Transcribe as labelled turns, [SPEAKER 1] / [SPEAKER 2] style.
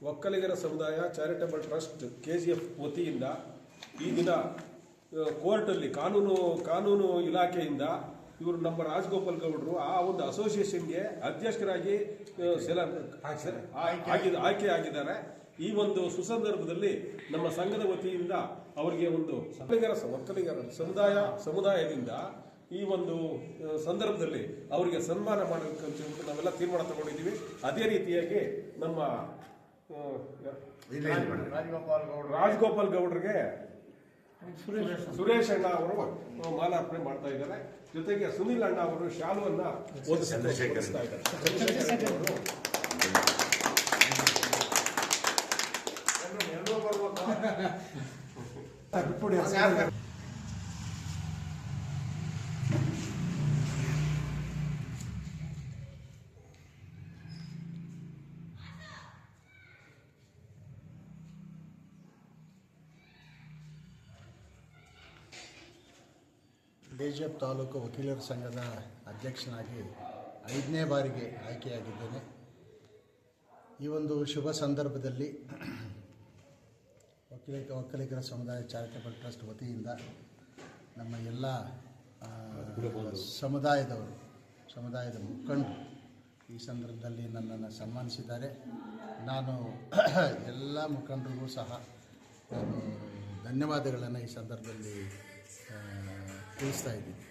[SPEAKER 1] ಒಕ್ಕಲಿಗರ ಸಮುದಾಯ charitable trust KGF ವತಿಯಿಂದ ಈ ದಿನ ಕೋರ್ಟಲ್ಲಿ ಕಾನೂನು ಇಲಾಖೆಯಿಂದ ಇವರು ನಮ್ಮ ರಾಜಗೋಪಾಲ್ ಗೌಡರು ಆ ಒಂದು ಅಸೋಸಿಯೇಷನ್ಗೆ ಅಧ್ಯಕ್ಷರಾಗಿ ಆಯ್ಕೆ ಆಗಿದ್ದಾರೆ. ಈ ಒಂದು ಸುಸಂದರ್ಭದಲ್ಲಿ ನಮ್ಮ ಸಂಘದ ವತಿಯಿಂದ ಅವರಿಗೆ ಒಂದು ಒಕ್ಕಲಿಗರ ಸಮುದಾಯದಿಂದ ಈ ಒಂದು ಸಂದರ್ಭದಲ್ಲಿ ಅವರಿಗೆ ಸನ್ಮಾನ ಮಾಡಬೇಕಂತ ನಾವೆಲ್ಲ ತೀರ್ಮಾನ ತಗೊಂಡಿದ್ದೀವಿ. ಅದೇ ರೀತಿಯಾಗಿ ನಮ್ಮ ರಾಜಗೋಪಾಲ್ ಗೌಡರಿಗೆ ಸುರೇಶ್ ಅಣ್ಣ ಅವರು ಮಾಲಾರ್ಪಣೆ ಮಾಡ್ತಾ ಇದ್ದಾರೆ. ಜೊತೆಗೆ ಸುನಿಲ್ ಅಣ್ಣ ಅವರು ಶಾಲುವನ್ನ ಓದಿಸ್ತಾ ಇದ್ದಾರೆ. ಚಂದ್ರಶೇಖರ್ ಅವರು
[SPEAKER 2] KGF ತಾಲೂಕು ವಕೀಲರ ಸಂಘದ ಅಧ್ಯಕ್ಷನಾಗಿ 5ನೇ ಬಾರಿಗೆ ಆಯ್ಕೆಯಾಗಿದ್ದೇನೆ. ಈ ಒಂದು ಶುಭ ಸಂದರ್ಭದಲ್ಲಿ ಒಕ್ಕಲಿಗರ ಸಮುದಾಯ ಚಾರಿಟಬಲ್ ಟ್ರಸ್ಟ್ ವತಿಯಿಂದ ನಮ್ಮ ಎಲ್ಲ ಸಮುದಾಯದ ಮುಖಂಡರು ಈ ಸಂದರ್ಭದಲ್ಲಿ ನನ್ನನ್ನು ಸನ್ಮಾನಿಸಿದ್ದಾರೆ. ನಾನು ಎಲ್ಲ ಮುಖಂಡರಿಗೂ ಸಹ ನಾನು ಧನ್ಯವಾದಗಳನ್ನು ಈ ಸಂದರ್ಭದಲ್ಲಿ ತಿಳಿಸ್ತಾ ಇದ್ದೀನಿ.